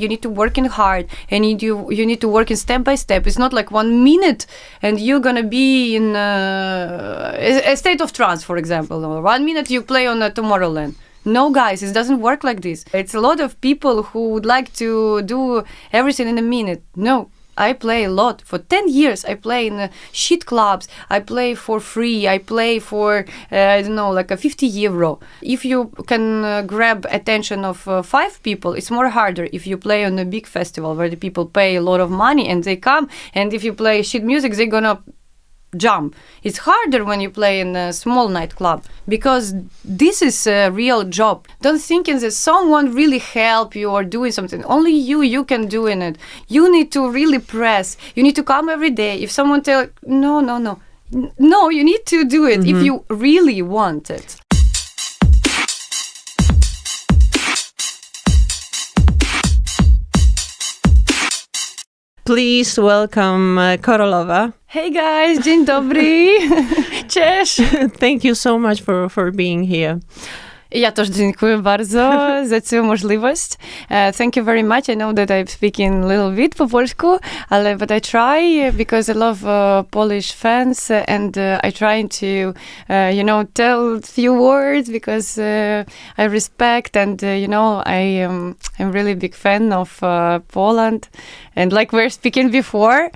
You need to work in hard, and you need to work in step by step. It's not like 1 minute and you're gonna be in a state of trance, for example, or 1 minute you play on a Tomorrowland. No, guys, it doesn't work like this. It's a lot of people who would like to do everything in a minute. No, I play a lot. For 10 years, I play in shit clubs. I play for free. I play for, I don't know, like a 50 euro. If you can grab attention of 5 people, it's more harder if you play on a big festival where the people pay a lot of money and they come. And if you play shit music, they're gonna jump. It's harder when you play in a small nightclub because this is a real job. Don't think that someone really help you or doing something. Only you can do in it. You need to really press. You need to come every day. If someone tell no, you need to do it if you really want it. Please welcome Korolova. Hey guys, dzień dobry. Cześć. Thank you so much for being here. Ja też dziękuję bardzo za tę możliwość. Thank you very much. I know that I'm speaking a little bit po polsku, but I try because I love Polish fans and I try to, tell a few words because I respect and, I'm really big fan of Poland. And like we're speaking before,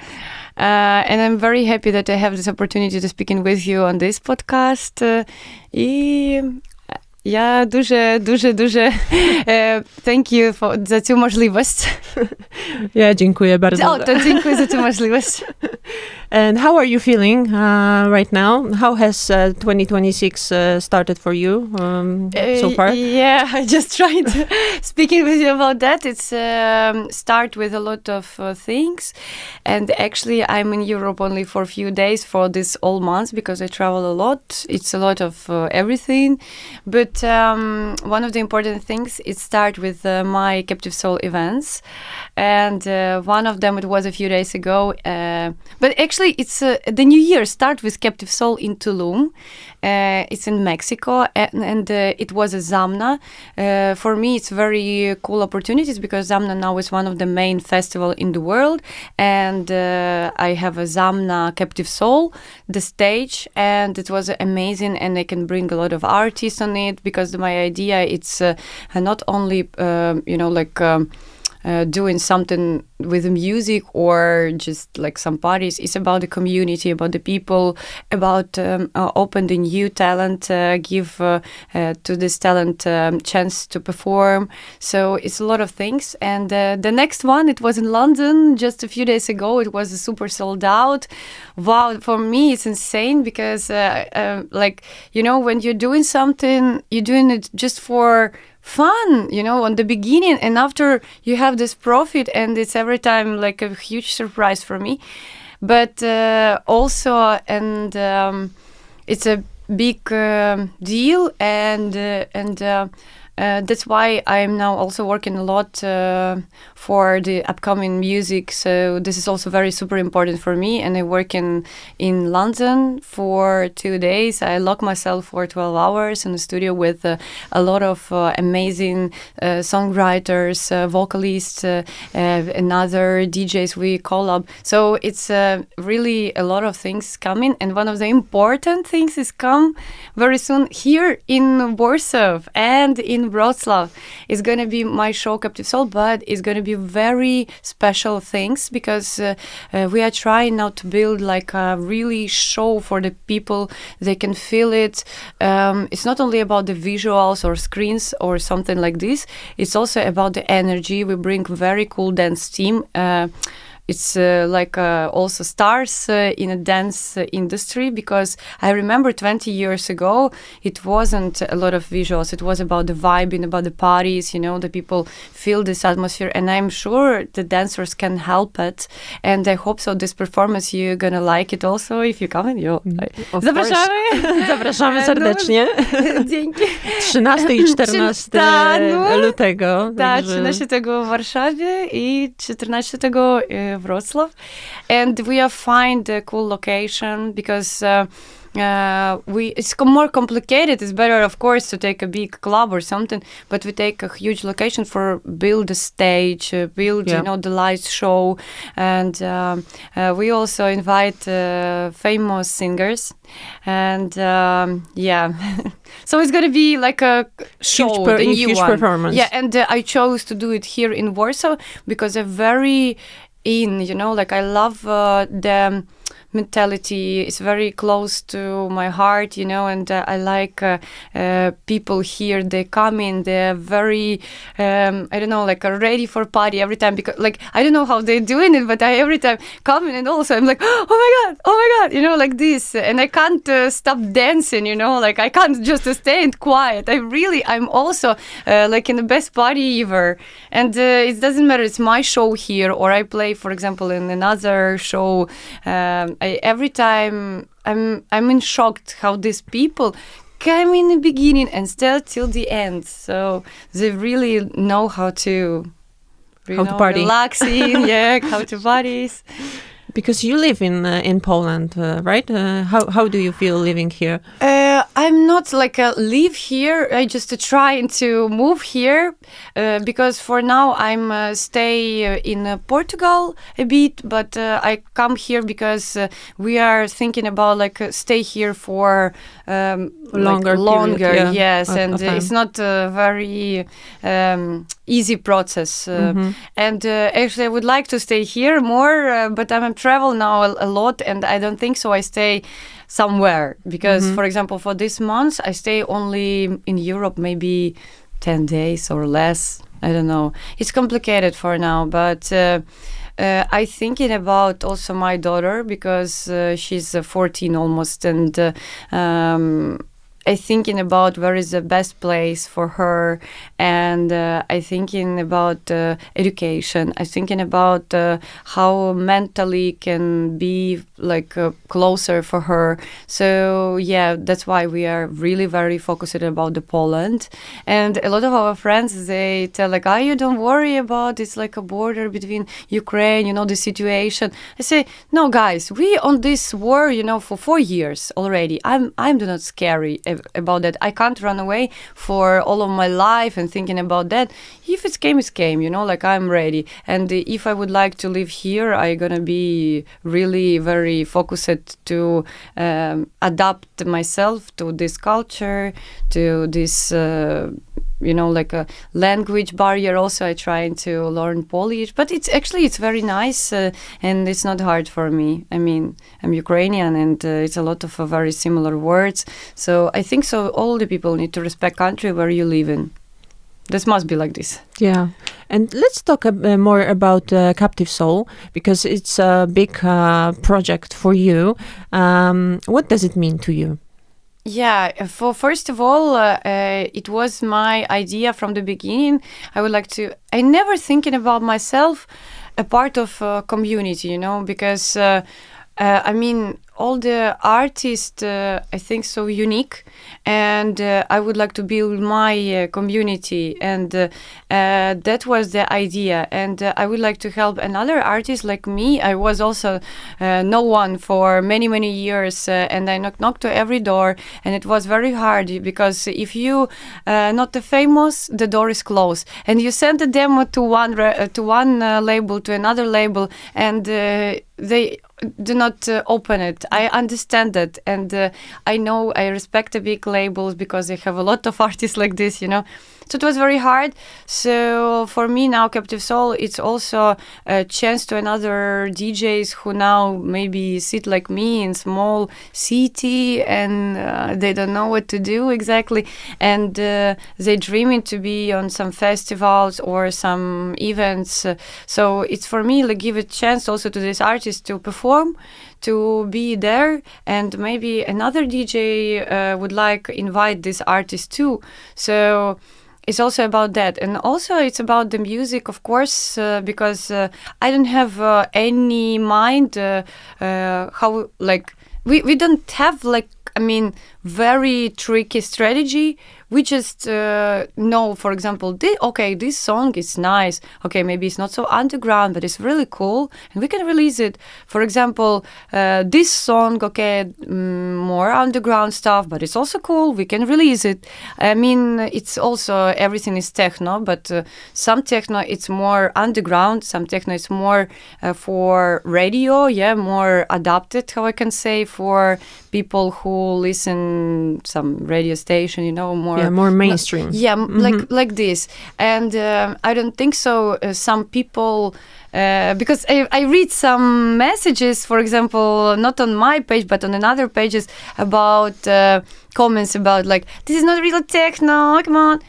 and I'm very happy that I have this opportunity to speaking with you on this podcast. Ja duże thank you za tę możliwość. Ja dziękuję bardzo. To dziękuję za tę możliwość. And how are you feeling right now? How has 2026 started for you so far? Yeah, I just tried speaking with you about that. It's start with a lot of things. And actually, I'm in Europe only for a few days for this all month because I travel a lot. It's a lot of everything. But one of the important things, it start with my Captive Soul events. And one of them, it was a few days ago. But actually, it's the new year start with Captive Soul in Tulum. It's in Mexico, and it was a Zamna. For me, it's very cool opportunities because Zamna now is one of the main festival in the world, and I have a Zamna Captive Soul, the stage, and it was amazing, and I can bring a lot of artists on it because my idea it's not only doing something with the music or just like some parties. It's about the community, about the people, about open the new talent, give to this talent chance to perform. So it's a lot of things. And the next one, it was in London just a few days ago. It was super sold out. Wow, for me it's insane because when you're doing something, you're doing it just for fun, on the beginning, and after you have this profit, and it's every time like a huge surprise for me. But also, and it's a big deal, and that's why I'm now also working a lot for the upcoming music. So this is also very super important for me. And I work in London for 2 days. I lock myself for 12 hours in the studio with a lot of amazing songwriters, vocalists, and other DJs we collab. So it's really a lot of things coming. And one of the important things is come very soon here in Warsaw and in Wrocław. It's going to be my show Captive Soul, but it's going to be very special things because we are trying now to build like a really show for the people. They can feel it. It's not only about the visuals or screens or something like this. It's also about the energy. We bring very cool dance team. It's also stars in a dance industry because I remember 20 years ago, it wasn't a lot of visuals. It was about the vibe and about the parties, the people feel this atmosphere. And I'm sure the dancers can help it. And I hope so this performance, you're going to like it also if you come and you. Zapraszamy. Zapraszamy serdecznie. Dzięki. 13 i 14 lutego. Tak, 13 w Warszawie i 14 Wrocław, and we have find a cool location because it's more complicated. It's better, of course, to take a big club or something, but we take a huge location for build a stage, build the light show, and we also invite famous singers, and so it's gonna be like a show, the new huge one. Performance. Yeah, and I chose to do it here in Warsaw because I'm very I love the mentality. Is very close to my heart, and I like people here. They come in, they're very ready for party every time, because I don't know how they're doing it, but I every time come in, and also I'm like, oh my god, like this, and I can't stop dancing, I can't just stay quiet. I'm also in the best party ever, and it doesn't matter, it's my show here, or I play, for example, in another show. Every time I'm in shock how these people came in the beginning and stay till the end. So they really know how to party, relaxing, how to parties. Because you live in Poland, right? How do you feel living here? I'm not live here. I just trying to move here because for now I'm stay in Portugal a bit, but I come here because we are thinking about stay here for longer. Period, yes, and it's not a very easy process. And actually, I would like to stay here more, but I'm travel now a lot, and I don't think so. I stay somewhere because, for example, for this month, I stay only in Europe, maybe 10 days or less. I don't know. It's complicated for now, but I thinking about also my daughter because she's 14 almost, and I thinking about where is the best place for her, and I thinking about education. I thinking about how mentally can be closer for her. So that's why we are really very focused about the Poland. And a lot of our friends, they tell you don't worry about it's like a border between Ukraine, the situation. I say, no guys, we on this war, for 4 years already. I'm not scary about that. I can't run away for all of my life and thinking about that. If it's came, I'm ready. And if I would like to live here, I'm gonna be really very focused to adapt myself to this culture, to this a language barrier. Also, I trying to learn Polish, but it's very nice and it's not hard for me. I mean, I'm Ukrainian, and it's a lot of very similar words. So I think so. All the people need to respect country where you live in. This must be like this. Yeah. And let's talk more about Captive Soul, because it's a big project for you. What does it mean to you? Yeah, first of all, it was my idea from the beginning. I never thinking about myself a part of a community, because all the artists, I think so unique, and I would like to build my community, and that was the idea. And I would like to help another artist like me. I was also no one for many, many years, and I knocked to every door, and it was very hard, because if you not the famous, the door is closed, and you send a demo to one label, to another label, and they do not open it. I understand that, and I know I respect the big labels because they have a lot of artists like this, So it was very hard. So for me now, Captive Soul, it's also a chance to another DJs who now maybe sit like me in small city, and they don't know what to do exactly, and they dreaming to be on some festivals or some events. So it's for me give a chance also to this artist to perform, to be there, and maybe another DJ would invite this artist too. So it's also about that. And also it's about the music, of course, because I don't have any mind how, we don't have very tricky strategy. we just know, for example, this song is nice. Okay, maybe it's not so underground, but it's really cool, and we can release it. For example, this song, more underground stuff, but it's also cool. We can release it. I mean, it's also everything is techno, but some techno it's more underground. Some techno is more for radio. Yeah, more adapted, how I can say, for people who listen some radio station. More mainstream. Like this. And I don't think so. Some people. Because I read some messages, for example, not on my page, but on another pages about comments about like, this is not real techno, come on.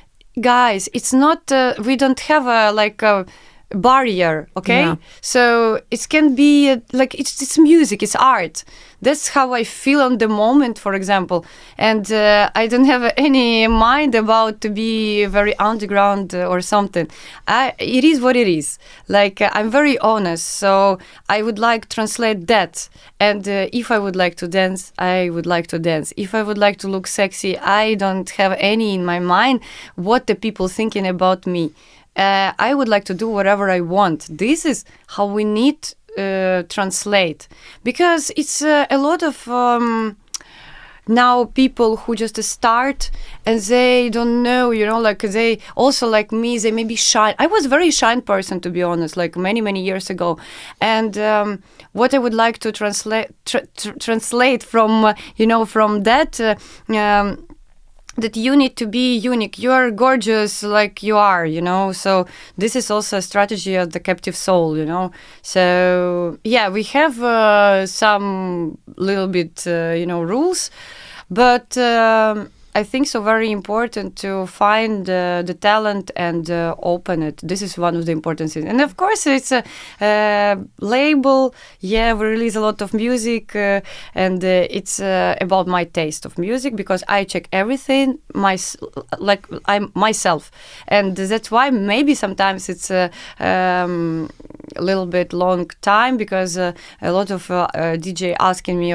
Guys, it's not, we don't have a barrier, okay? Yeah. So it can be it's music, it's art. That's how I feel on the moment, for example. And I don't have any mind about to be very underground or something. It is what it is. I'm very honest, so I would like to translate that. And if I would like to dance, I would like to dance. If I would like to look sexy, I don't have any in my mind what the people thinking about me. I would like to do whatever I want. This is how we need translate, because it's a lot of now people who just start and they don't know, they also like me, they may be shy. I was a very shy person, to be honest, many years ago. And what I would like to translate from, from that, that you need to be unique. You are gorgeous like you are, So this is also a strategy of the captive soul, So yeah, we have some little bit, rules, but I think so very important to find the talent and open it. This is one of the important things. And of course, it's a label. Yeah, we release a lot of music, and it's about my taste of music, because I check everything I'm myself, and that's why maybe sometimes it's a little bit long time, because a lot of DJ asking me,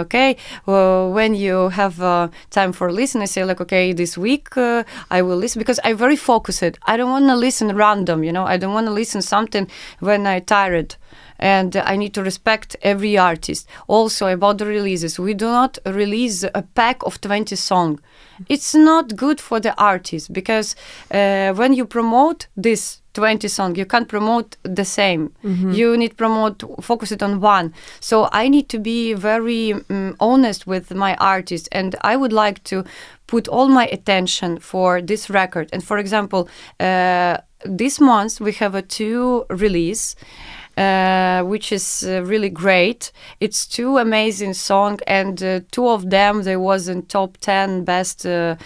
when you have time for listening, I say this week I will listen, because I'm very focused. I don't want to listen random, I don't want to listen something when I'm tired. And I need to respect every artist. Also, about the releases, we do not release a pack of 20 songs. It's not good for the artist, because when you promote this 20 songs, you can't promote the same. Mm-hmm. You need focus it on one. So I need to be very honest with my artist, and I would like to put all my attention for this record. And for example, this month we have a 2 release, which is really great. It's 2 amazing songs, and 2 of them, they was in top 10 best in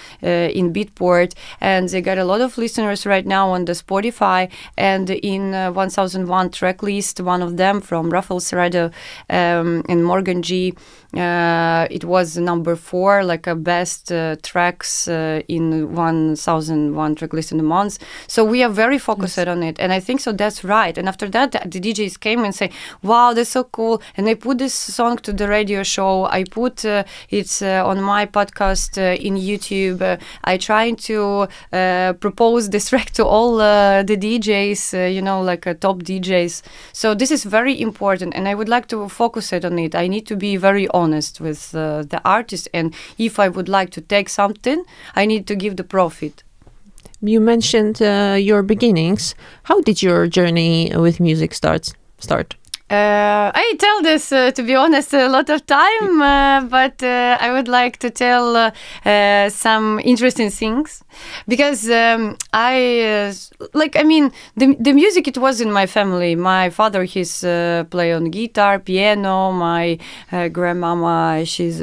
Beatport, and they got a lot of listeners right now on the Spotify, and in 1001 track list, one of them from Rafael Serrado and Morgan G. It was number 4, a best tracks in 1001 track list in a month. So we are very focused on it, and I think so that's right. And after that, the DJs came and say, wow, that's so cool. And I put this song to the radio show. I put it's on my podcast in YouTube. I trying to propose this track to all the DJs, top DJs. So this is very important, and I would like to focus it on it. I need to be very honest with the artist, and if I would like to take something, I need to give the profit. You mentioned your beginnings. How did your journey with music start? I tell this, to be honest, a lot of time, but I would like to tell some interesting things, because the music, it was in my family. My father, he's play on guitar, piano. My grandmama, she's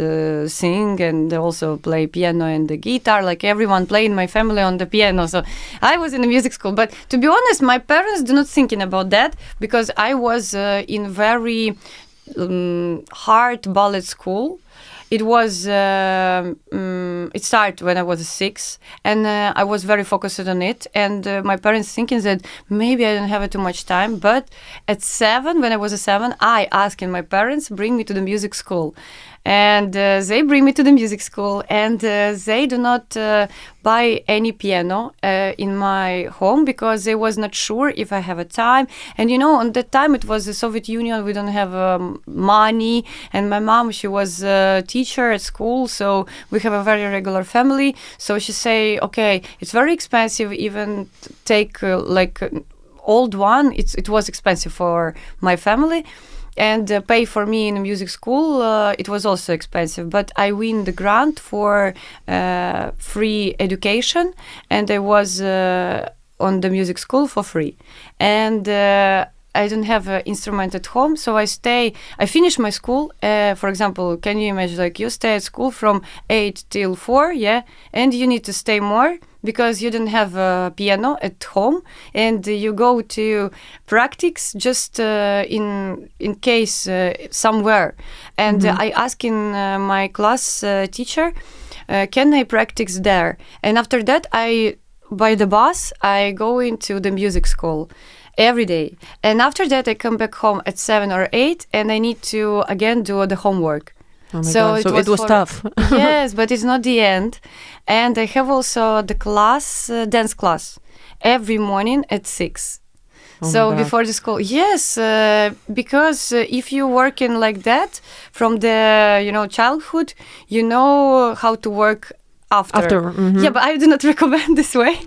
sing and also play piano and the guitar. Everyone play in my family on the piano. So I was in a music school, but to be honest, my parents do not thinking about that, because I was in very hard ballet school. It was it started when I was 6, and I was very focused on it, and my parents thinking that maybe I don't have too much time. But at 7, when I was 7, I asked my parents bring me to the music school, And they bring me to the music school, and they do not buy any piano in my home because they was not sure if I have a time. And on that time it was the Soviet Union. We don't have money, and my mom, she was a teacher at school, so we have a very regular family. So she say, okay, it's very expensive. Even take old one. It was expensive for my family. And pay for me in a music school, it was also expensive. But I win the grant for free education, and I was on the music school for free. And I don't have an instrument at home, so I finish my school. For example, can you imagine, like, you stay at school from 8 till 4, yeah? And you need to stay more because you don't have a piano at home, and you go to practice just in case somewhere. And I ask in my class teacher, can I practice there? And after that, by the bus, I go into the music school every day. And after that, I come back home at 7 or 8, and I need to again do the homework. Oh my God. So it was tough. Yes, but it's not the end. And I have also the class, dance class, every morning at 6. So before the school, yes, because if you working like that from the childhood, you know how to work after. Yeah, but I do not recommend this way,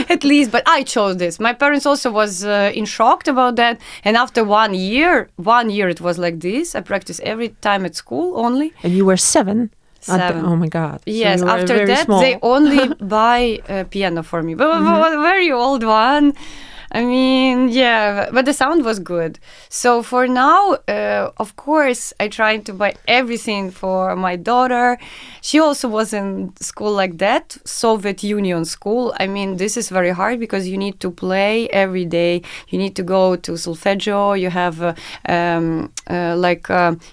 at least. But I chose this. My parents also was in shock about that. And after 1 year, it was like this. I practiced every time at school only. And you were 7? 7. Oh my God. Yes, so after that, small. they only buy a piano for me. But a very old one. I mean, yeah, but the sound was good. So for now, of course, I tried to buy everything for my daughter. She also was in school like that, Soviet Union school. I mean, this is very hard because you need to play every day. You need to go to solfeggio. You have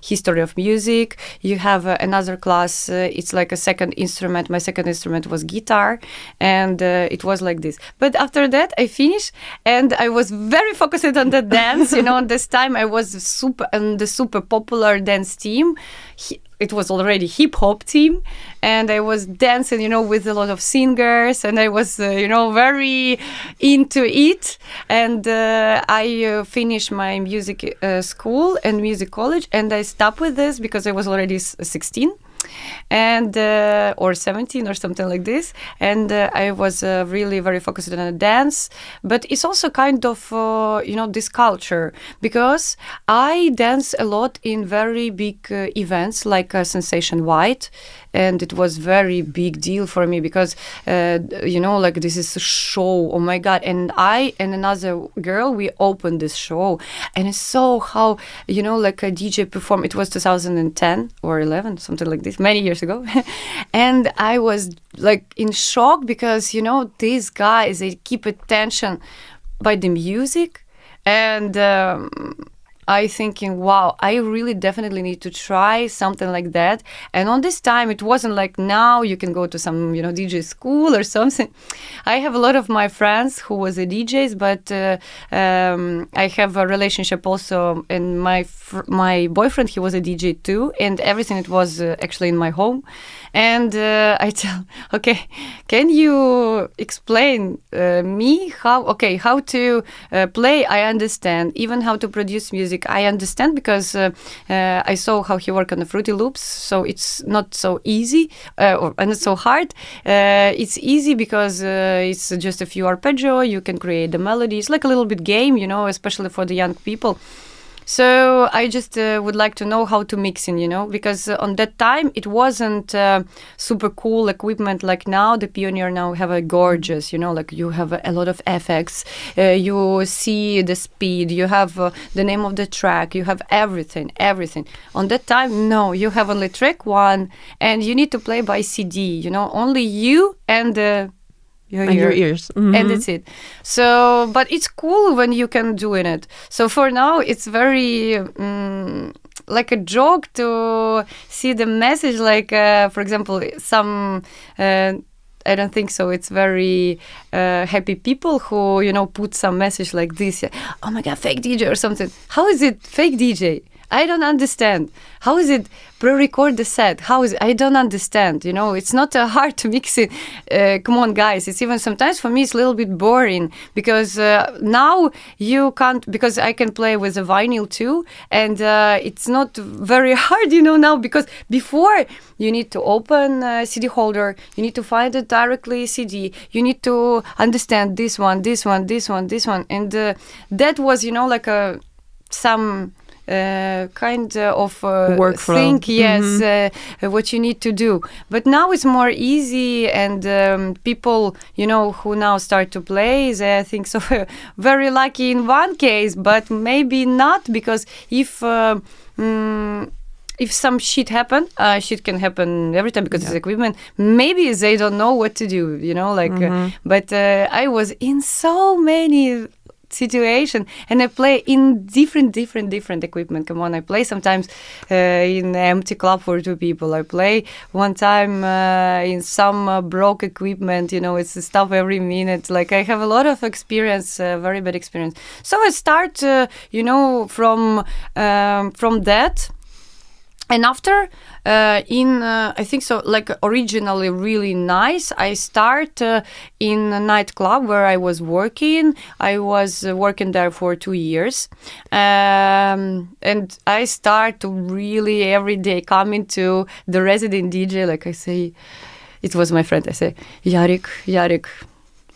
history of music. You have another class. It's like a second instrument. My second instrument was guitar, and it was like this. But after that, I finished. And I was very focused on the dance. This time I was on the super popular dance team. It was already hip hop team, and I was dancing, with a lot of singers, and I was, very into it. And I finished my music school and music college, and I stopped with this because I was already 16. And or 17 or something like this, and I was really very focused on the dance. But it's also kind of this culture, because I dance a lot in very big events like Sensation White, and it was very big deal for me because this is a show. Oh my God. And I and another girl, we opened this show, and I saw how like a DJ perform. It was 2010 or 11, something like this, many years ago. And I was like in shock because these guys, they keep attention by the music. And I thinking, wow, I really definitely need to try something like that. And on this time, it wasn't like now you can go to some, DJ school or something. I have a lot of my friends who was a DJs, but I have a relationship also, and my boyfriend, he was a DJ too, and everything, it was actually in my home. And I tell, okay, can you explain me how to play? I understand. Even how to produce music, I understand, because I saw how he worked on the Fruity Loops. So it's not so easy or not so hard. It's easy because it's just a few arpeggio. You can create the melody. It's like a little bit game, especially for the young people. So I just would like to know how to mix in, because on that time it wasn't super cool equipment like now. The Pioneer now have a gorgeous, like you have a lot of effects. You see the speed, you have the name of the track, you have everything. On that time, no, you have only track 1, and you need to play by CD, only you and your ears. Mm-hmm. And that's it. So, but it's cool when you can do it. So for now, it's very like a joke to see the message. Like, for example, some. I don't think so. It's very happy people who, put some message like this. Oh my God, fake DJ or something. How is it fake DJ? I don't understand. How is it pre-record the set? How is it? I don't understand. You know, it's not hard to mix it. Come on, guys. It's even sometimes for me it's a little bit boring because now you can't, because I can play with a vinyl too, and it's not very hard, you know, now, because before you need to open a CD holder, you need to find it directly CD, you need to understand this one, and that was, you know, like some kind of workflow thing, yes, what you need to do. But now it's more easy, and people, you know, who now start to play, they, I think, so very lucky in one case, but maybe not, because if some shit happen, shit can happen every time because it's equipment. Maybe they don't know what to do, you know, like. But I was in so many situation, and I play in different equipment. Come on, I play sometimes in empty club for 2 people. I play one time in some broke equipment, you know, it's stuff every minute. Like, I have a lot of experience, very bad experience. So I start, you know, from that. And after, I think so, like, originally really nice, I start in a nightclub where I was working. I was working there for 2 years. And I start to really every day coming to the resident DJ, like I say, it was my friend, I say, Yarek,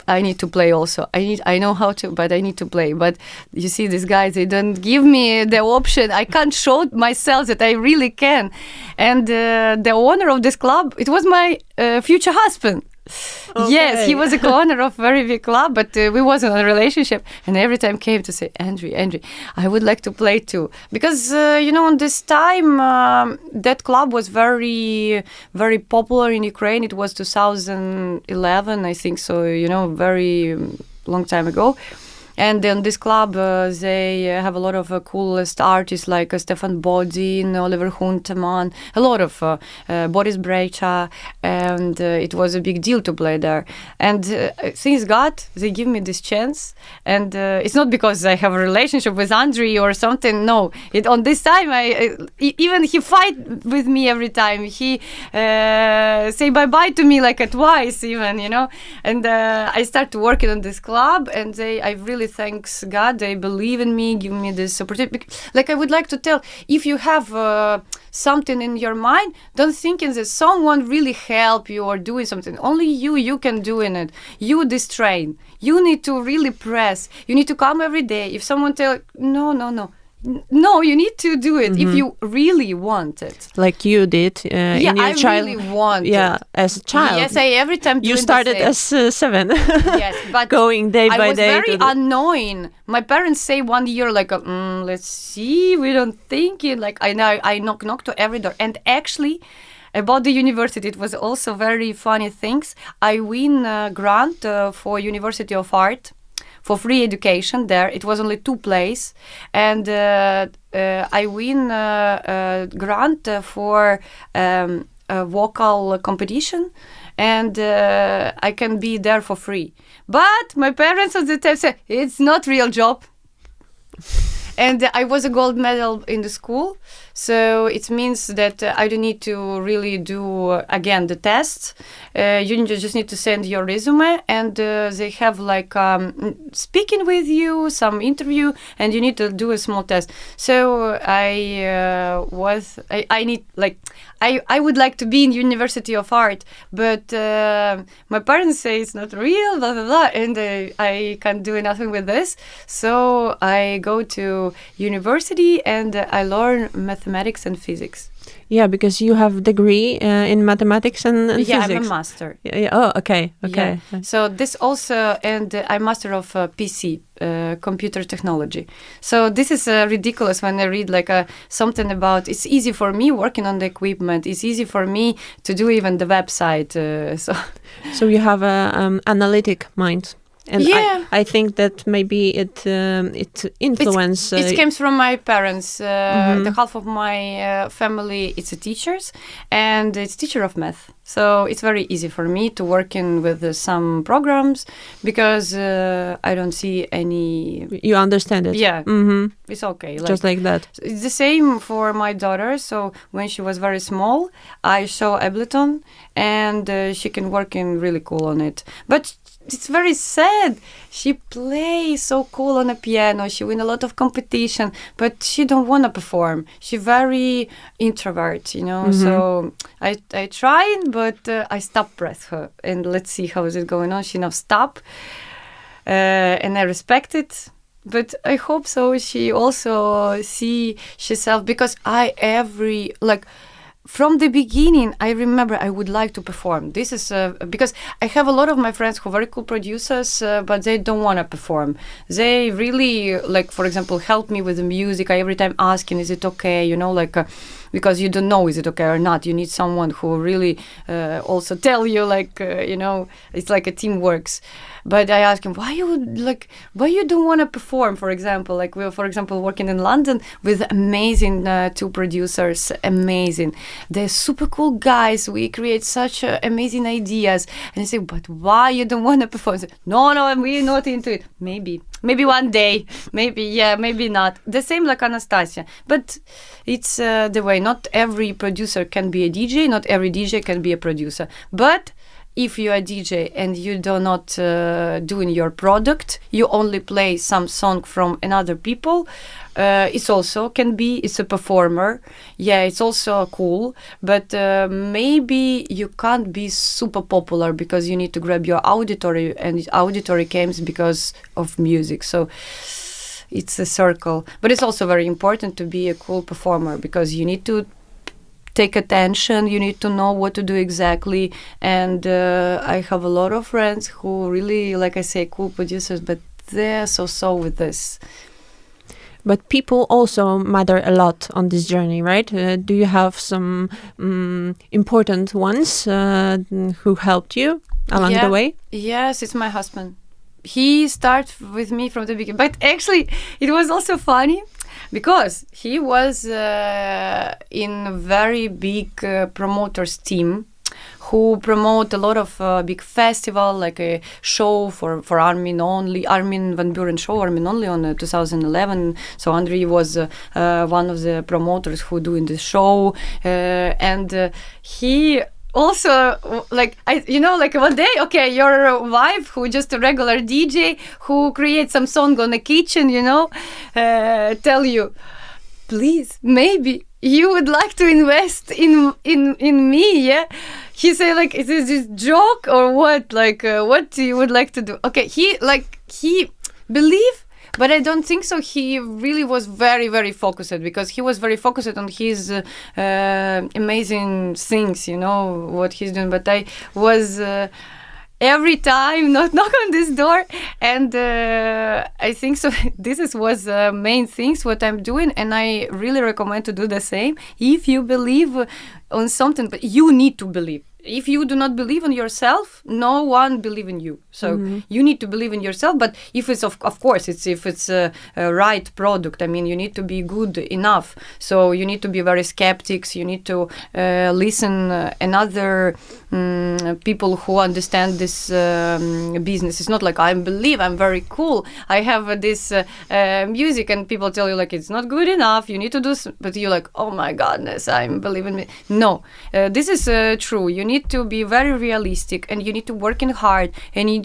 I need to play also. I know how to, but I need to play. But you see, these guys, they don't give me the option. I can't show myself that I really can. And the owner of this club, it was my future husband. Okay. Yes, he was a co-owner of a very big club, but we wasn't in a relationship. And every time came to say, Andrew, I would like to play too. Because, you know, on this time, that club was very, very popular in Ukraine. It was 2011, I think so, you know, very long time ago. And in this club, they have a lot of coolest artists like Stefan Bodin, Oliver Huntemann, a lot of Boris Brejcha, and it was a big deal to play there. And thanks God, they give me this chance. And it's not because I have a relationship with Andrei or something. No, on this time, even he fight with me every time. He say bye-bye to me like twice even, you know. And I start to working on this club, and I really thanks God, they believe in me, give me this opportunity. Like, I would like to tell, if you have something in your mind, don't think that someone really help you or doing something. Only you can do in it. You this train. You need to really press. You need to come every day. If someone tell, no, you need to do it if you really want it. Like you did in your child. Really want it. As a child. Yes, I every time. You started as 7. Yes, but going day by day. I was very annoying. My parents say 1 year, like, let's see, we don't think it. Like, I knock to every door. And actually, about the university, it was also very funny things. I win a grant for University of Art, for free education there. It was only 2 plays, and I win a grant for a vocal competition, and I can be there for free. But my parents at the time said, it's not real job. And I was a gold medal in the school, so it means that I don't need to really do again the tests. You just need to send your resume, and they have like speaking with you, some interview, and you need to do a small test. So I would like to be in University of Art, but my parents say it's not real, blah blah blah, and I can't do nothing with this. So I go to university and I learn mathematics and physics. Yeah, because you have a degree in mathematics and physics. Yeah, I'm a master. Yeah. Oh, okay. Yeah. So this also, and I'm master of PC, computer technology. So this is ridiculous when I read like something about, it's easy for me working on the equipment. It's easy for me to do even the website. So you have an analytic mind. And Yeah. I think that maybe it influences. It comes from my parents. The half of my family it's a teachers, and it's teacher of math. So it's very easy for me to work in with some programs because I don't see any. You understand it. Yeah, it's okay. Just like that. It's the same for my daughter. So when she was very small, I show Ableton, and she can work in really cool on it. But it's very sad. She plays so cool on a piano. She win a lot of competition, but she don't want to perform. She very introvert, you know. So I tried, but I stop press her, and let's see how is it going on. She now stop, and I respect it. But I hope so. She also see herself because from the beginning, I remember I would like to perform. This is because I have a lot of my friends who are very cool producers, but they don't want to perform. They really, for example, help me with the music. I every time asking, is it okay? You know, because you don't know is it okay or not. You need someone who really also tell you, you know, it's like a team works. But I asked him, why you don't want to perform, for example? Like we're, for example, working in London with amazing two producers, amazing. They're super cool guys. We create such amazing ideas. And I say, but why you don't want to perform? I say, no, we're not into it. Maybe one day. Maybe not. The same like Anastasia. But it's the way. Not every producer can be a DJ. Not every DJ can be a producer. But if you are a DJ and you do not doing your product, you only play some song from another people, it's also can be, it's a performer. Yeah, it's also cool, but maybe you can't be super popular because you need to grab your auditory, and auditory comes because of music. So it's a circle. But it's also very important to be a cool performer because you need to take attention, you need to know what to do exactly. And I have a lot of friends who really, like I say, cool producers, but they're so with this. But people also matter a lot on this journey, right? Do you have some important ones who helped you along the way? Yes, it's my husband. He started with me from the beginning. But actually, it was also funny because he was in a very big promoters team who promote a lot of big festival, like a show for Armin van Buren show, Armin only on 2011. So Andrei was one of the promoters who doing the show, and he also, one day, okay, your wife who just a regular DJ who creates some song on the kitchen, tell you, please, maybe you would like to invest in me, yeah? He say is this joke or what? What you would like to do? Okay, he believe. But I don't think so. He really was very, very focused because he was very focused on his amazing things, what he's doing. But I was every time not knock on this door. And I think so. was main things what I'm doing. And I really recommend to do the same. If you believe on something, but you need to believe. If you do not believe in yourself, no one believe in you. So you need to believe in yourself. But if it's of course, if it's a right product, I mean, you need to be good enough. So you need to be very skeptics. You need to listen another people who understand this business. It's not like I'm very cool. I have this music, and people tell you it's not good enough. You need to do, but you're like, oh my goodness, I'm believing me. No, this is true. You need to be very realistic, and you need to work in hard, and you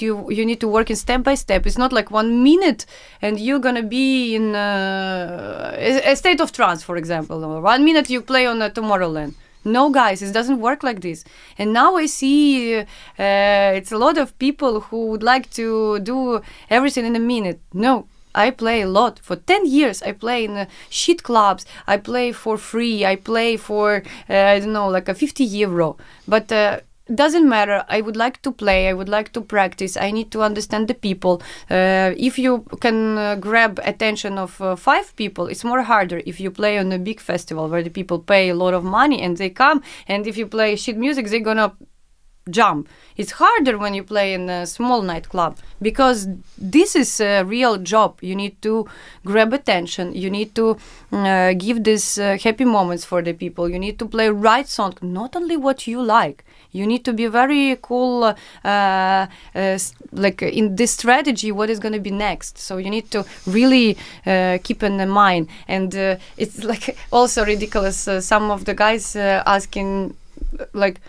need to work in step by step. It's not like 1 minute and you're gonna be in a state of trance, for example, or 1 minute you play on a Tomorrowland. No, guys, it doesn't work like this. And now I see it's a lot of people who would like to do everything in a minute. No, I play a lot. For 10 years, I play in shit clubs. I play for free. I play for, a 50 euro. But doesn't matter. I would like to play. I would like to practice. I need to understand the people. If you can grab attention of 5 people, it's more harder if you play on a big festival where the people pay a lot of money and they come. And if you play shit music, they're gonna jump. It's harder when you play in a small nightclub, because this is a real job. You need to grab attention. You need to give these happy moments for the people. You need to play right song, not only what you like. You need to be very cool, like in this strategy, what is going to be next. So you need to really keep in mind. And it's like also ridiculous. Some of the guys asking, like,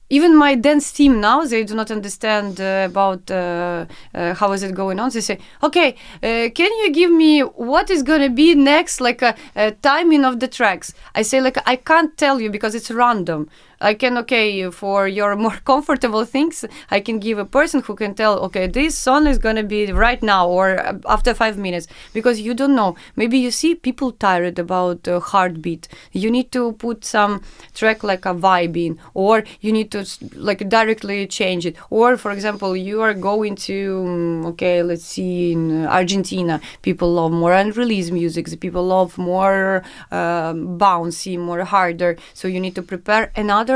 even my dance team now, they do not understand about how is it going on. They say, okay, can you give me what is going to be next, like a timing of the tracks? I say, like, I can't tell you because it's random. I can, okay, for your more comfortable things, I can give a person who can tell, okay, this song is going to be right now or after 5 minutes, because you don't know. Maybe you see people tired about heartbeat. You need to put some track like a vibe in, or you need to like directly change it. Or, for example, you are going to, okay, let's see, in Argentina, people love more unreleased music. The people love more bouncy, more harder. So you need to prepare another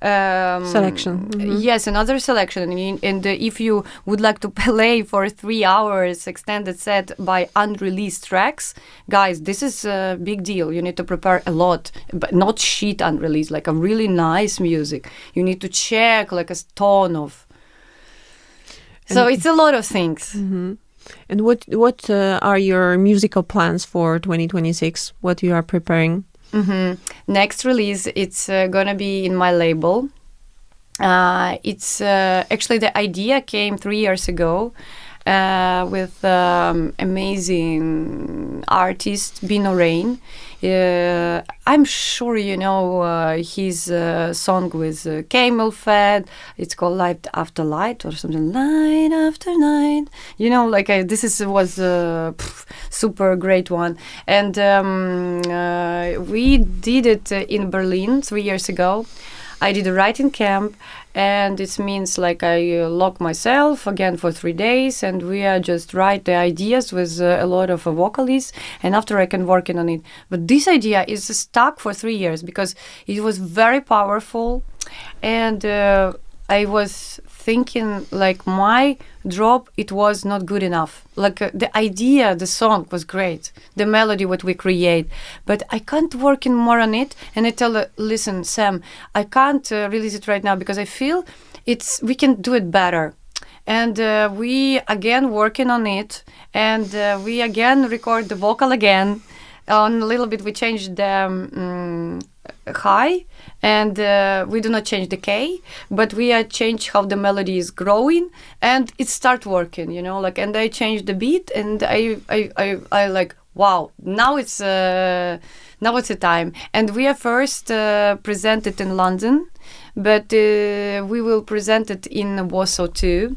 selection. Yes, another selection. And if you would like to play for 3 hours extended set by unreleased tracks, guys, this is a big deal. You need to prepare a lot, but not shit unreleased, like a really nice music. You need to check like a tone of. So it's a lot of things. And what are your musical plans for 2026? What you are preparing? Next release, it's gonna be in my label. It's actually the idea came 3 years ago with amazing artist Bino Rain. I'm sure you know his song with Camel Fed. It's called Light After Light or something. Light After Night. You know, like was a super great one. And we did it in Berlin 3 years ago. I did a writing camp, and it means like I lock myself again for 3 days, and we just write the ideas with a lot of vocalists, and after I can work on it. But this idea is stuck for 3 years because it was very powerful, and I was thinking like my drop, it was not good enough. Like the idea, the song was great, the melody what we create, but I can't work in more on it. And I tell her, listen, Sam, I can't release it right now because I feel we can do it better. And we again working on it, and we again record the vocal again. On a little bit we changed the high, and we do not change the K, but we change how the melody is growing, and it start working, you know, like, and I change the beat, and I like, wow, now it's the time. And we are first presented in London, but we will present it in Warsaw too,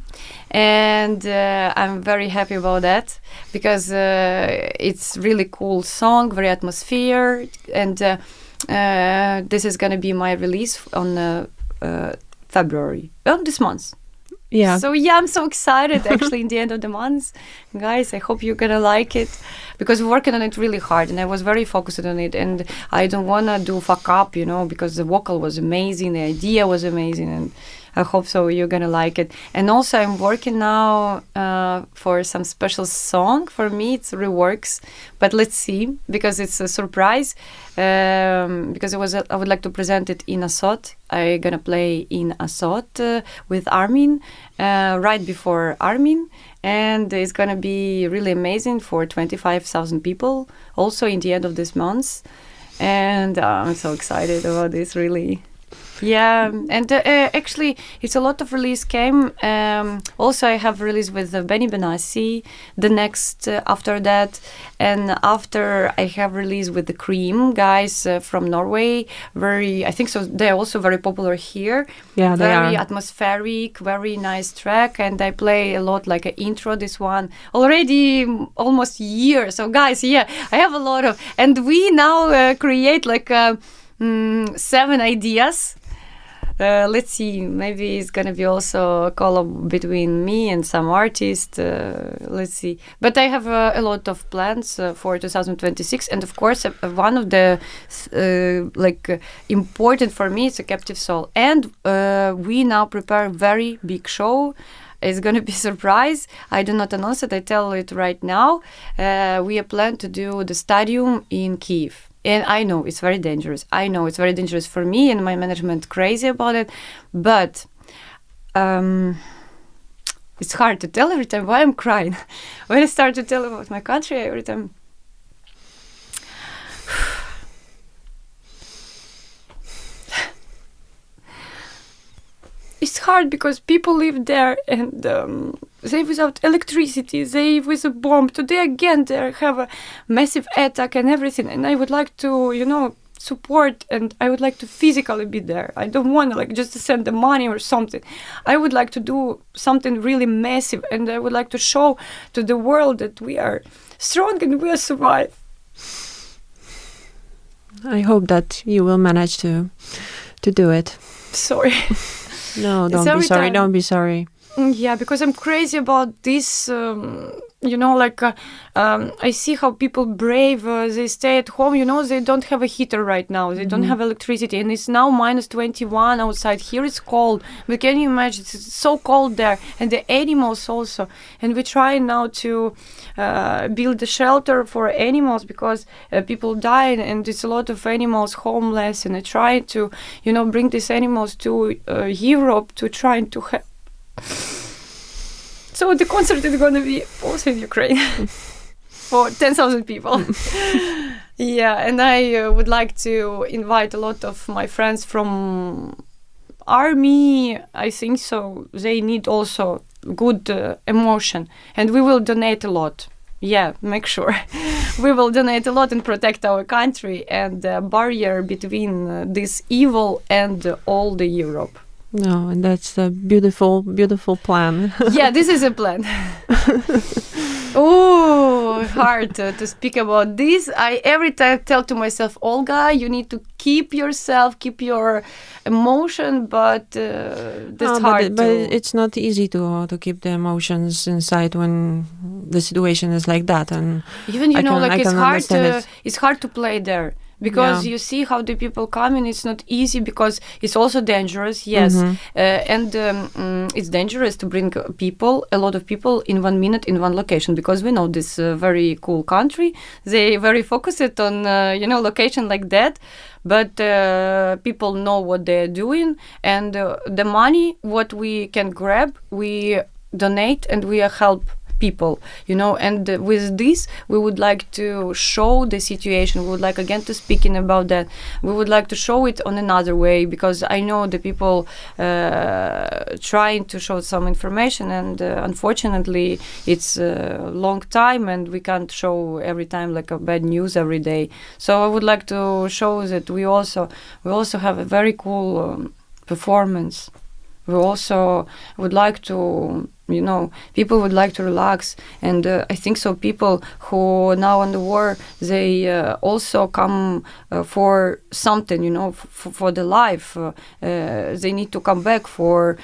and I'm very happy about that because it's really cool song, very atmosphere, and this is gonna be my release on February, this month. Yeah. So yeah, I'm so excited actually in the end of the month. Guys, I hope you're gonna like it because we're working on it really hard, and I was very focused on it, and I don't wanna do fuck up, you know, because the vocal was amazing, the idea was amazing, and I hope so you're gonna like it. And also I'm working now for some special song. For me it's reworks, but let's see, because it's a surprise, because I would like to present it in Asot. I'm gonna play in Asot with Armin right before Armin, and it's gonna be really amazing for 25,000 people also in the end of this month, and I'm so excited about this, really. Yeah, and actually it's a lot of release came. Also I have released with Benny Benassi, the next after that, and after I have released with the Cream guys from Norway. I think so they're also very popular here. Yeah, they are. Very atmospheric, very nice track, and I play a lot like an intro, this one already almost a year. So guys, yeah, I have a lot of, and we now create like 7 ideas let's see, maybe it's gonna be also a collab between me and some artist. Let's see. But I have a lot of plans for 2026, and of course, one of the important for me is a Captive Soul, and we now prepare a very big show. It's going to be a surprise. I do not announce it. I tell it right now. We are planning to do the stadium in Kyiv. And I know it's very dangerous. I know it's very dangerous for me and my management crazy about it. But it's hard to tell every time why I'm crying. When I start to tell about my country, every time... It's hard because people live there and they without electricity, they with a bomb. Today again they have a massive attack and everything. And I would like to, support, and I would like to physically be there. I don't want to just to send the money or something. I would like to do something really massive, and I would like to show to the world that we are strong and we are survive. I hope that you will manage to do it. Sorry. No, don't be sorry. Time. Don't be sorry. Yeah, because I'm crazy about this. I see how people brave. They stay at home. They don't have a heater right now. They don't have electricity, and it's now minus 21 outside. Here it's cold. But can you imagine? It's so cold there, and the animals also. And we try now to build a shelter for animals because people die, and it's a lot of animals homeless. And I try to, bring these animals to Europe to try to help. So the concert is going to be also in Ukraine for 10,000 people. Yeah, and I would like to invite a lot of my friends from army. I think so. They need also good emotion, and we will donate a lot. Yeah, make sure. We will donate a lot and protect our country and the barrier between this evil and all the Europe. No, and that's a beautiful, beautiful plan. Yeah, this is a plan. Oh, hard to speak about this. I every time tell to myself, Olga, you need to keep yourself, keep your emotion, but that's hard. But it's not easy to keep the emotions inside when the situation is like that. And even it's hard to play there. Because you see how the people come in, it's not easy because it's also dangerous, yes. And it's dangerous to bring a lot of people in 1 minute in one location, because we know this very cool country. They very focused on, location like that. But people know what they're doing. And the money, what we can grab, we donate and we help people, and with this we would like to show the situation. We would like again to speaking about that. We would like to show it on another way, because I know the people trying to show some information, and unfortunately it's a long time and we can't show every time like a bad news every day. So I would like to show that we also have a very cool performance. We also would like to, people would like to relax. And I think so people who now in the war, they also come for something, for the life. They need to come back for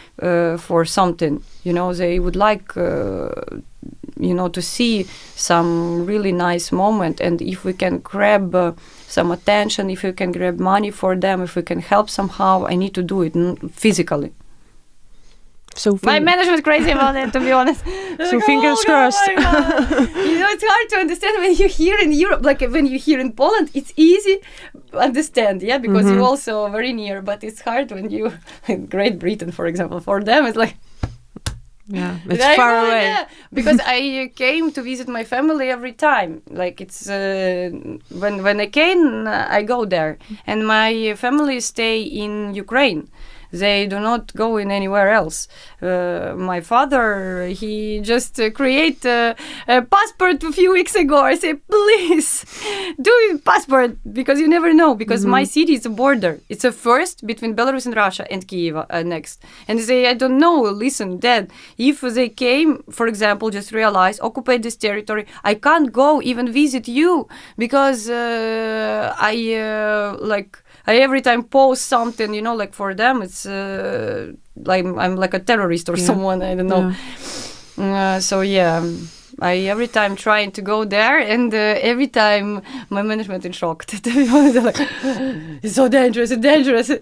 something. They would like, to see some really nice moment. And if we can grab some attention, if we can grab money for them, if we can help somehow, I need to do it physically. So my management crazy about it, to be honest. So fingers crossed. It's hard to understand when you hear in Europe, like when you hear in Poland, it's easy to understand, yeah, because you're also very near. But it's hard when you, in Great Britain, for example, for them it's like, yeah, it's far away. Yeah, because I came to visit my family every time. Like it's when I came, I go there, and my family stay in Ukraine. They do not go in anywhere else. My father, he just create a passport a few weeks ago. I say, please, do your passport, because you never know. Because my city is a border. It's a first between Belarus and Russia and Kyiv next. And they say, I don't know, listen, Dad, if they came, for example, just realize, occupy this territory, I can't go even visit you, because I I every time post something, like for them, it's I'm like a terrorist or someone, I don't know. So yeah, I every time trying to go there, and every time my management is shocked. They're like, it's so dangerous,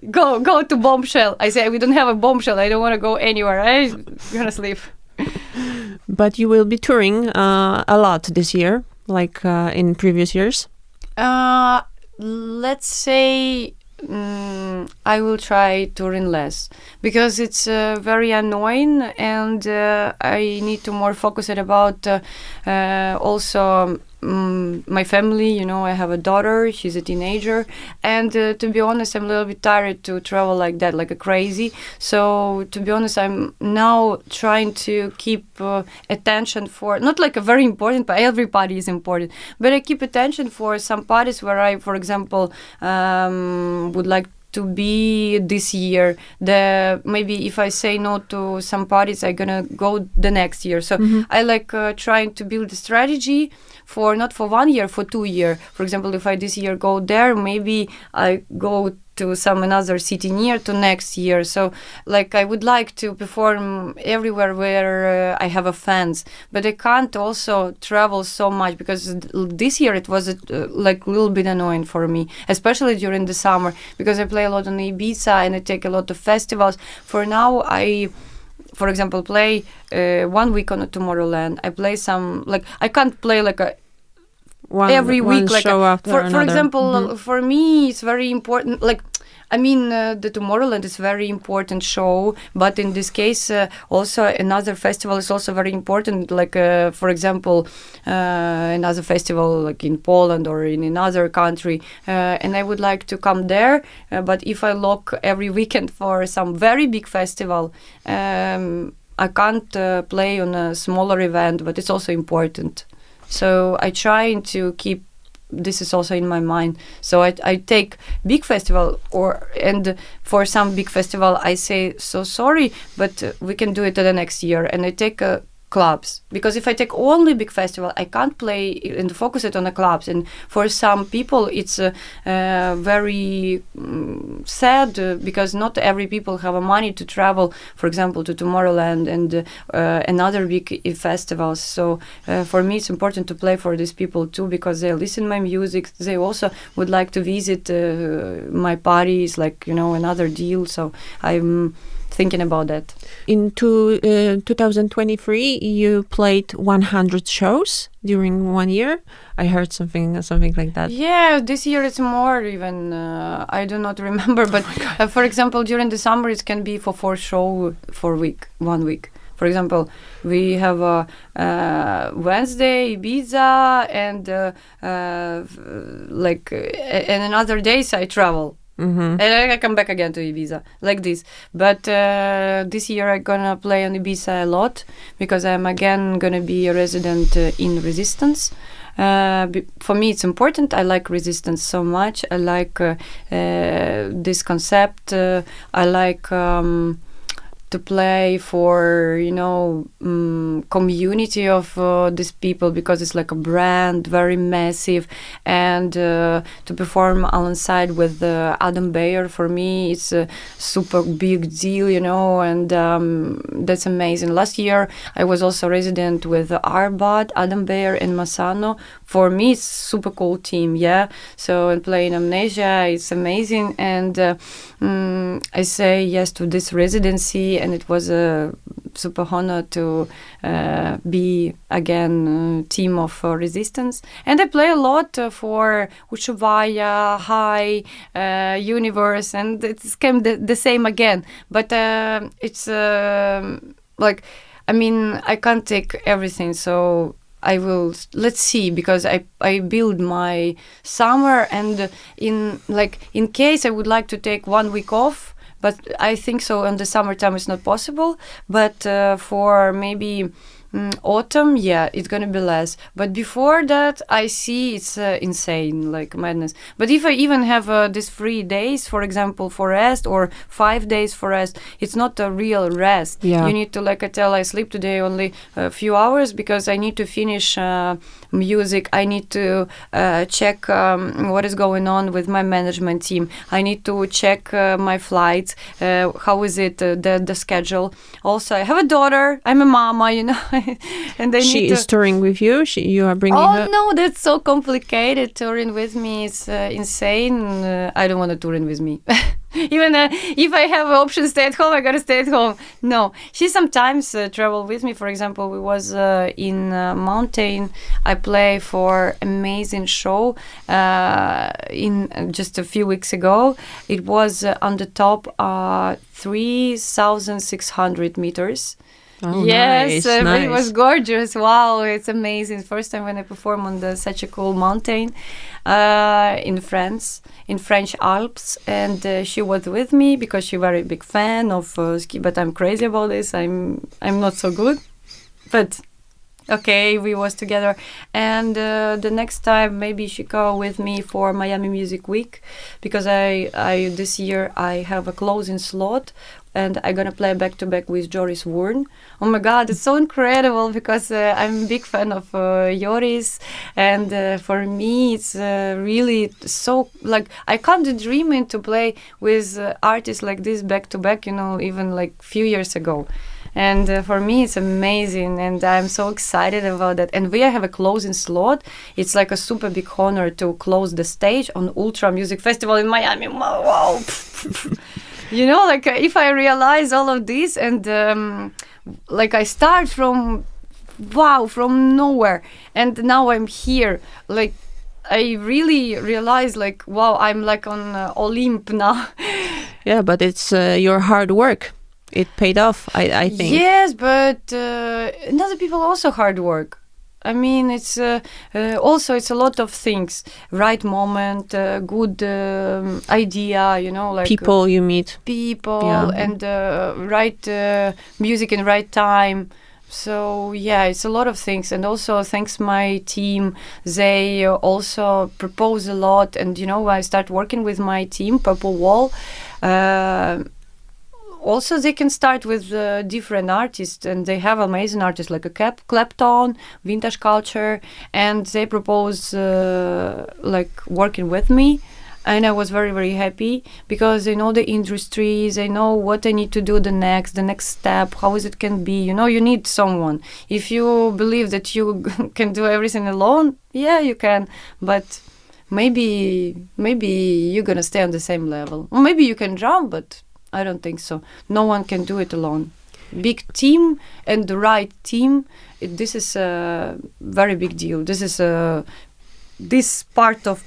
Go to bombshell. I say, we don't have a bombshell. I don't want to go anywhere. I'm gonna sleep. But you will be touring a lot this year, like in previous years? Let's say I will try touring less, because it's very annoying, and I need to more focus it about also my family. I have a daughter, she's a teenager, and to be honest, I'm a little bit tired to travel like that, like a crazy. So to be honest, I'm now trying to keep attention for, not like a very important, but everybody is important, but I keep attention for some parties where I, for example, would like to be this year. Maybe if I say no to some parties, I'm gonna go the next year. So I like trying to build a strategy for not for 1 year, for 2 years. For example, if I this year go there, maybe I go to some another city near to next year. So like I would like to perform everywhere where I have a fans, but I can't also travel so much, because this year it was like a little bit annoying for me, especially during the summer, because I play a lot on Ibiza and I take a lot of festivals. For now, I, for example, play 1 week on a Tomorrowland. I play some, like, I can't play like a every week, like for example, for me it's very important, like the Tomorrowland is very important show, but in this case also another festival is also very important, like for example another festival like in Poland or in another country, and I would like to come there, but if I look every weekend for some very big festival, I can't play on a smaller event, but it's also important. So I try to keep, this is also in my mind. So I take big festival, and for some big festival I say, so sorry, but we can do it the next year. And I take clubs, because if I take only big festival, I can't play and focus it on the clubs. And for some people it's very sad, because not every people have a money to travel, for example, to Tomorrowland and another big festivals. So for me it's important to play for these people too, because they listen my music, they also would like to visit my parties, like another deal. So I'm thinking about that. In 2023, you played 100 shows during 1 year. I heard something like that. Yeah, this year it's more even. I do not remember, but for example, during the summer it can be for 4 shows for 1 week. For example, we have Wednesday Ibiza, and and another days I travel. And I come back again to Ibiza, like this. But this year I'm gonna play on Ibiza a lot, because I'm again gonna be a resident in Resistance. For me it's important. I like Resistance so much. I like this concept. I like to play for community of these people, because it's like a brand, very massive, and to perform alongside with Adam Beyer, for me it's a super big deal, and that's amazing. Last year I was also resident with Arbat, Adam Beyer and Masano. For me it's super cool team, so and playing Amnesia, it's amazing, and I say yes to this residency, and it was a super honor to be again team of Resistance. And I play a lot for Ushubaya, High, Universe, and it's came the same again. But it's I can't take everything, so I will, let's see, because I build my summer, and in case I would like to take 1 week off, but I think so in the summertime it's not possible. But for maybe autumn, yeah, it's gonna be less. But before that, I see it's insane, like madness. But if I even have these 3 days, for example, for rest, or 5 days for rest, it's not a real rest. Yeah. You need to, like I tell, I sleep today only a few hours because I need to finish music. I need to check what is going on with my management team. I need to check my flights. How is it, the schedule? Also, I have a daughter. I'm a mama, you know. And She is touring with you? You are bringing her? Oh, no, that's so complicated. Touring with me is insane. I don't want to touring with me. Even if I have an option to stay at home, I gotta stay at home. No, she sometimes travel with me. For example, we was in mountain. I play for amazing show in just a few weeks ago. It was on the top 3,600 meters. Oh, yes, nice. It was gorgeous. Wow, it's amazing. First time when I perform on such a cool mountain in France, in French Alps, and she was with me because she's a very big fan of ski. But I'm crazy about this. I'm not so good, but okay, we was together. And the next time maybe she go with me for Miami Music Week, because I this year I have a closing slot. And I'm gonna play back to back with Joris Wurn. Oh my God, it's so incredible because I'm a big fan of Joris, and for me it's really so, like, I can't dream to play with artists like this back to back. You know, even like few years ago. And for me, it's amazing, and I'm so excited about that. And we have a closing slot. It's like a super big honor to close the stage on Ultra Music Festival in Miami. Wow. You know, like if I realize all of this, and like I start from nowhere, and now I'm here, like I really realize, like, wow, I'm like on Olymp now. Yeah, but it's your hard work. It paid off, I think. Yes, but other people also hard work. I mean, it's also it's a lot of things. Right moment, good idea, you know, like people you meet. People, yeah. And right music in right time. So yeah, it's a lot of things. And also thanks my team, they also propose a lot. And you know, I start working with my team, Purple Wall. Also, they can start with different artists, and they have amazing artists like a Clapton, Vintage Culture, and they propose like working with me. And I was very, very happy because they know the industry, they know what I need to do the next step, how is it can be. You know, you need someone. If you believe that you can do everything alone, yeah, you can, but maybe you're gonna stay on the same level. Or maybe you can jump, but I don't think so. No one can do it alone. Big team and the right team, this is a very big deal. This is this part of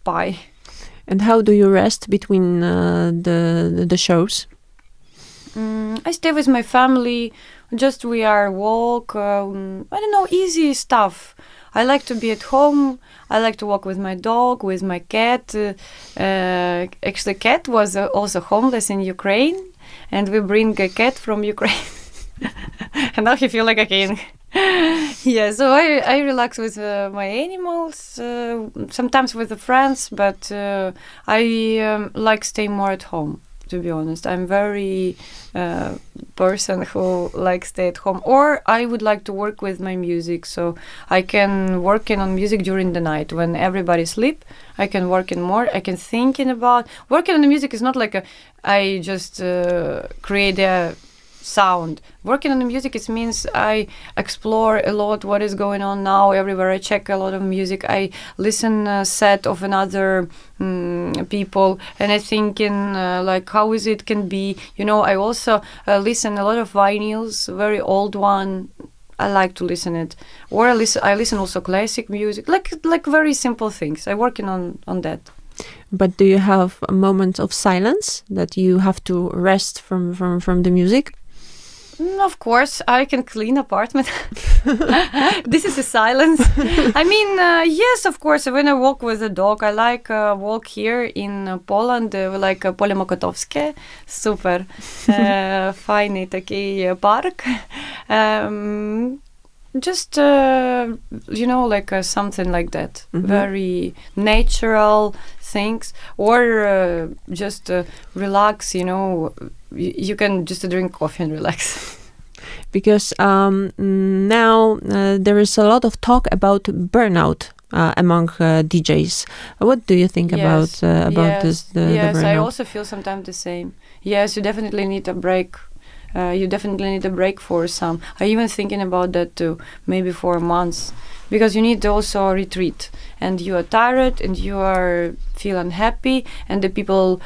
pie. And how do you rest between the shows? I stay with my family. Just we are walk. I don't know, easy stuff. I like to be at home. I like to walk with my dog, with my cat. Actually, cat was also homeless in Ukraine, and we bring a cat from Ukraine. And now he feels like a king. Yeah, so I relax with my animals, sometimes with the friends, but I like stay more at home. To be honest, I'm very person who likes stay at home, or I would like to work with my music, so I can working on music during the night when everybody sleep. I can work in more. I can thinking about working on the music is not like I just create a sound. Working on the music, it means I explore a lot what is going on now everywhere. I check a lot of music. I listen a set of another people, and I thinking like how is it can be. You know, I also listen a lot of vinyls, very old one. I like to listen it, or I listen also classic music, like very simple things. I working on that. But do you have a moment of silence that you have to rest from the music? Of course, I can clean apartment. This is a silence. I mean, yes, of course. When I walk with a dog, I like walk here in Poland. We like Поле Mokotowskie. Super. Файний такий парк. just something like that, very natural things, or just relax. You can just drink coffee and relax. Because now there is a lot of talk about burnout among DJs. What do you think about this? The burnout? I also feel sometimes the same. Yes, you definitely need a break. You definitely need a break for some. I even thinking about that too, maybe for a month, because you need to also retreat, and you are tired, and you are feel unhappy, and the people,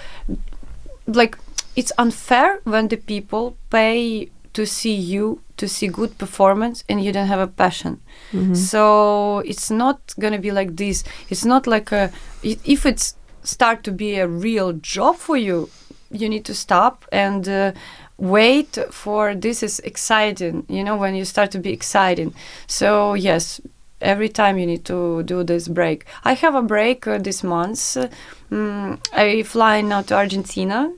like, it's unfair when the people pay to see good performance and you don't have a passion. So it's not gonna be like this. It's not like if it's start to be a real job for you, you need to stop and wait for this is exciting, when you start to be exciting. So yes, every time you need to do this break. I have a break this month. I fly now to Argentina.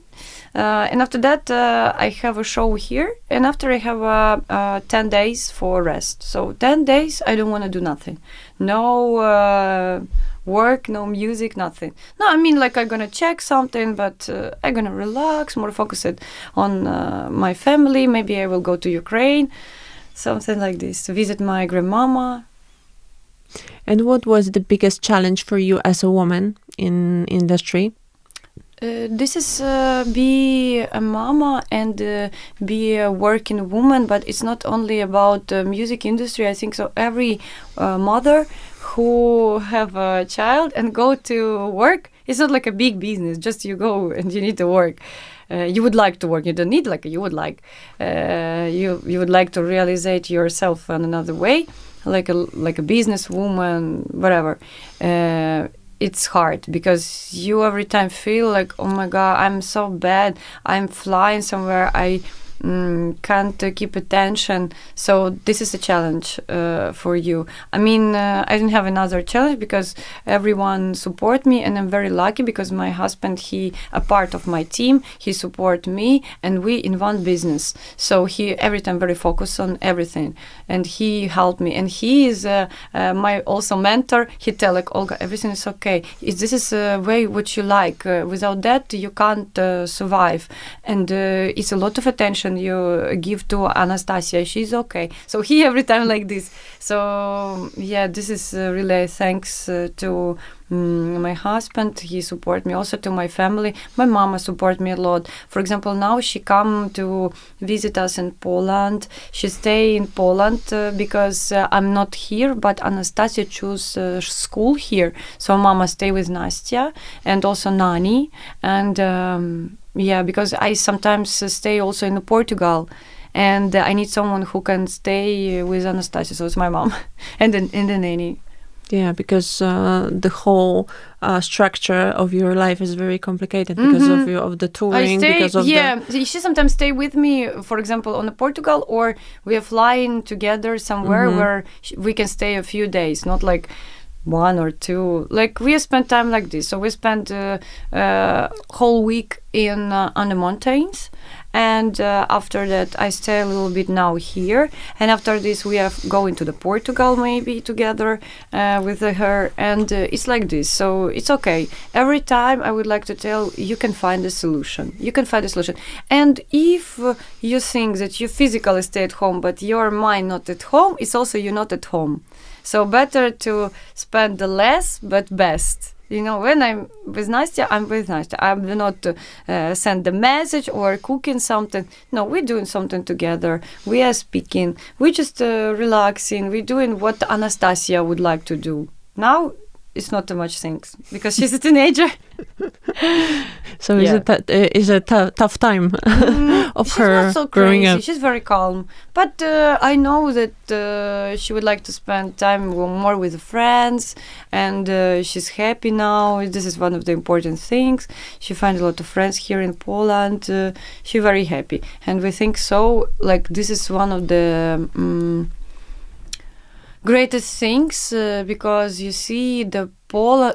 And after that, I have a show here. And after I have 10 days for rest. So 10 days, I don't want to do nothing. No work, no music, nothing. No, I mean, like, I'm going to check something, but I'm going to relax, more focused on my family. Maybe I will go to Ukraine, something like this, to visit my grandmama. And what was the biggest challenge for you as a woman in industry? This is be a mama and be a working woman, but it's not only about the music industry. I think so every mother who have a child and go to work, it's not like a big business, just you go and you need to work. You would like to work, you don't need, like, you would like. You would like to realize yourself in another way, like a businesswoman, whatever. It's hard because you every time feel like, oh my God, I'm so bad. I'm flying somewhere. I can't keep attention. So this is a challenge for you. I mean, I didn't have another challenge because everyone support me, and I'm very lucky because my husband, he a part of my team. He support me, and we in one business. So he every time very focused on everything, and he helped me. And he is my also mentor. He tell like, Olga, everything is okay. This is a way what you like. Without that, you can't survive. And it's a lot of attention you give to Anastasia. She's okay. So he every time like this. So yeah, this is really thanks to my husband. He support me, also to my family. My mama support me a lot. For example, now she come to visit us in Poland. She stay in Poland because I'm not here, but Anastasia choose school here. So mama stay with Nastya and also Nani. And yeah, because I sometimes stay also in Portugal, and I need someone who can stay with Anastasia. So it's my mom and the nanny. Yeah, because the whole structure of your life is very complicated because of the touring. She sometimes stay with me, for example, on Portugal, or we are flying together somewhere where we can stay a few days, not like 1 or 2. Like, we spend time like this. So we spend whole week on the mountains, and after that I stay a little bit now here, and after this we are going to the Portugal maybe together with her, and it's like this. So it's okay. Every time I would like to tell you can find a solution. You can find a solution. And if you think that you physically stay at home but your mind not at home, it's also you're not at home. So better to spend the less but best. When I'm with Nastya, I'm with Nastya. I will not send a message or cooking something. No, we're doing something together. We are speaking. We're just relaxing. We're doing what Anastasia would like to do. Now, it's not too much things because she's a teenager. So is it a tough time of she's her not so growing crazy. up? She's very calm. But I know that she would like to spend time more with friends, and she's happy now. This is one of the important things. She finds a lot of friends here in Poland. She's very happy. And we think so, like, this is one of the greatest things because you see the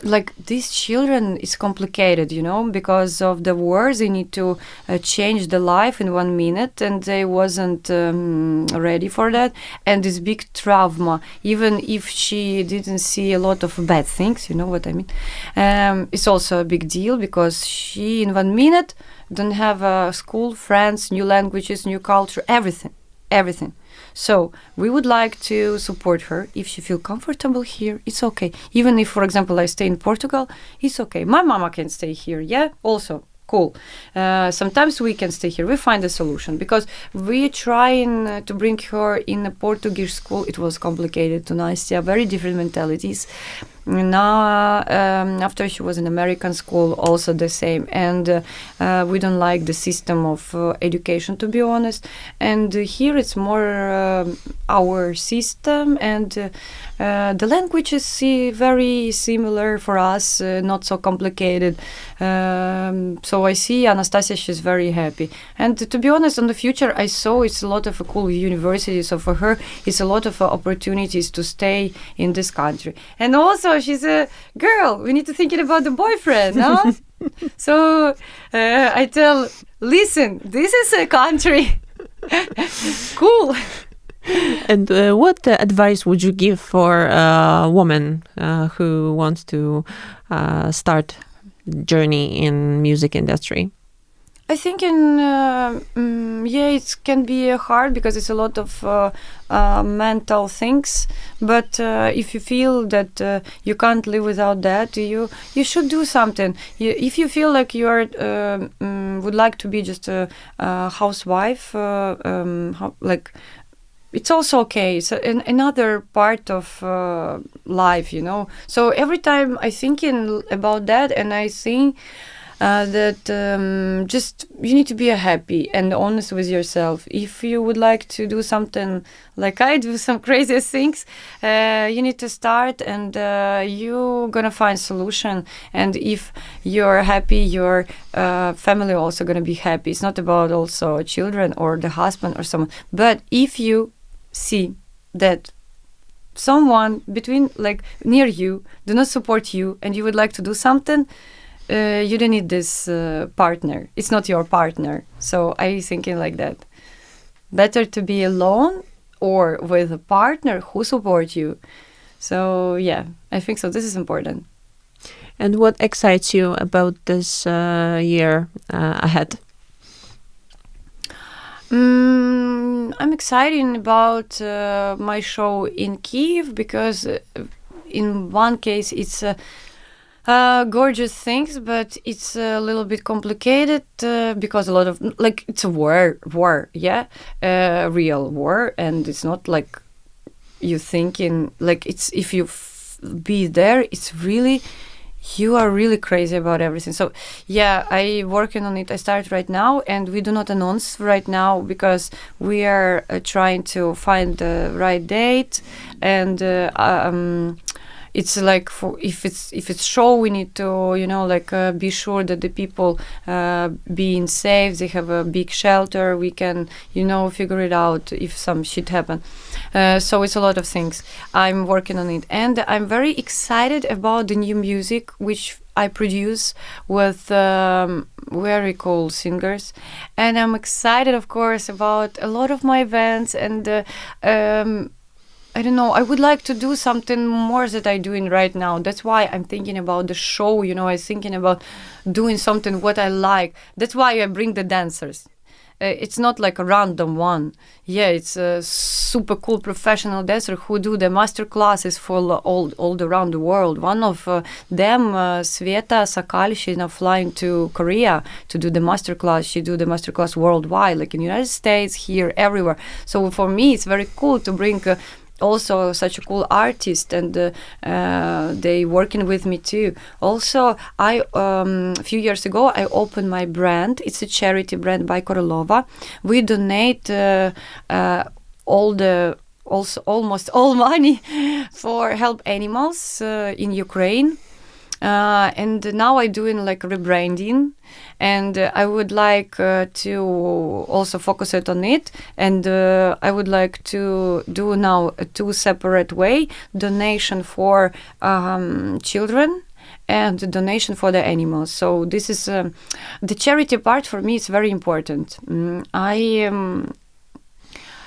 like these children is complicated, because of the wars. They need to change the life in 1 minute, and they wasn't ready for that. And this big trauma, even if she didn't see a lot of bad things, you know what I mean? It's also a big deal because she in 1 minute don't have a school, friends, new languages, new culture, everything. So we would like to support her. If she feels comfortable here, it's okay. Even if, for example, I stay in Portugal, it's okay. My mama can stay here, yeah? Also, cool. Sometimes we can stay here. We find a solution because we trying to bring her in a Portuguese school. It was complicated to Nastya, very different mentalities. Now, after she was in American school, also the same. And we don't like the system of education, to be honest. And here it's more our system, and the language is very similar for us, not so complicated. So I see Anastasia, she's very happy. And to be honest, in the future, I saw it's a lot of cool universities. So for her, it's a lot of opportunities to stay in this country. And also, she's a girl. We need to think about the boyfriend, no? So I tell, listen, this is a country. Cool. And what advice would you give for a woman who wants to start journey in music industry? I think it can be hard because it's a lot of mental things. But if you feel that you can't live without that, you should do something. If you feel like you would like to be just a housewife, it's also okay. It's another part of life, So every time I thinking about that, and I think that just you need to be happy and honest with yourself. If you would like to do something like I do, some crazy things, you need to start, and you're gonna find solution. And if you're happy, your family also gonna be happy. It's not about also children or the husband or someone, but if you see that someone near you do not support you and you would like to do something, you don't need this partner. It's not your partner. So I thinking like that. Better to be alone or with a partner who supports you. So yeah, I think so. This is important. And what excites you about this year ahead? I'm excited about my show in Kyiv because in one case it's gorgeous things, but it's a little bit complicated because a lot of it's a war, yeah, real war, and it's not like you thinking it's if you be there, it's really. You are really crazy about everything. So, yeah, I working on it. I start right now, and we do not announce right now because we are trying to find the right date. And it's like if it's show, we need to be sure that the people being safe. They have a big shelter. We can figure it out if some shit happen. So it's a lot of things. I'm working on it, and I'm very excited about the new music which I produce with very cool singers, and I'm excited, of course, about a lot of my events. And I don't know, I would like to do something more that I'm doing right now. That's why I'm thinking about the show. I'm thinking about doing something what I like. That's why I bring the dancers. It's not like a random one. Yeah, it's a super cool professional dancer who do the master classes for all around the world. One of them, Sveta Sakal, she's now flying to Korea to do the master class. She do the master class worldwide, like in the United States, here, everywhere. So for me, it's very cool to bring also such a cool artist, and they working with me too. Also, I a few years ago I opened my brand. It's a charity brand by Korolova. We donate almost all money for help animals in Ukraine. And now I'm doing like rebranding, and I would like to also focus it on it. And I would like to do now a two separate way: donation for children and donation for the animals. So this is the charity part for me. It's very important.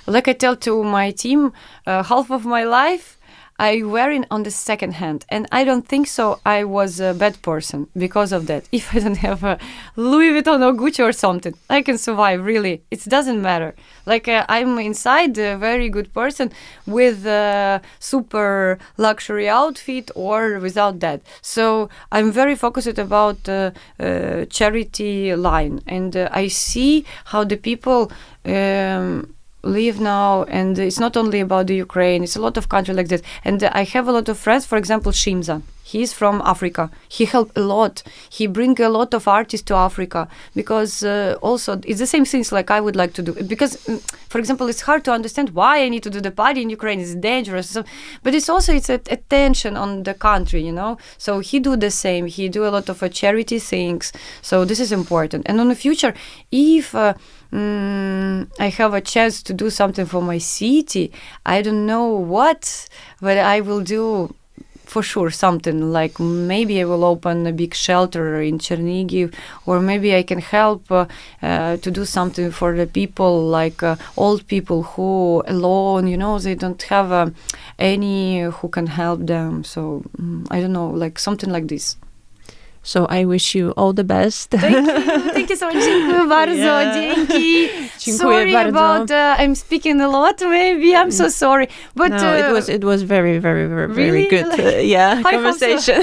Like I tell to my team, half of my life I wear it on the second hand, and I don't think so I was a bad person because of that. If I don't have a Louis Vuitton or Gucci or something, I can survive, really. It doesn't matter. Like I'm inside a very good person with a super luxury outfit or without that. So I'm very focused about charity line, and I see how the people live now, and it's not only about the Ukraine, it's a lot of countries like that. And I have a lot of friends, for example, Shimza. He's from Africa. He helped a lot. He bring a lot of artists to Africa because also it's the same things like I would like to do. Because, for example, it's hard to understand why I need to do the party in Ukraine. It's dangerous. So, but it's also it's a tension on the country, you know. So he do the same. He do a lot of charity things. So this is important. And in the future, if I have a chance to do something for my city, I don't know what, but I will do for sure something. Like maybe I will open a big shelter in Chernihiv, or maybe I can help to do something for the people, like old people who alone, you know, they don't have any who can help them. So I don't know, like something like this. So I wish you all the best. Thank you. Thank you so much. Dziękuję bardzo. Dzięki. Sorry about I'm speaking a lot. Maybe I'm so sorry. But no, it was very, very, very, very really? good. Conversation.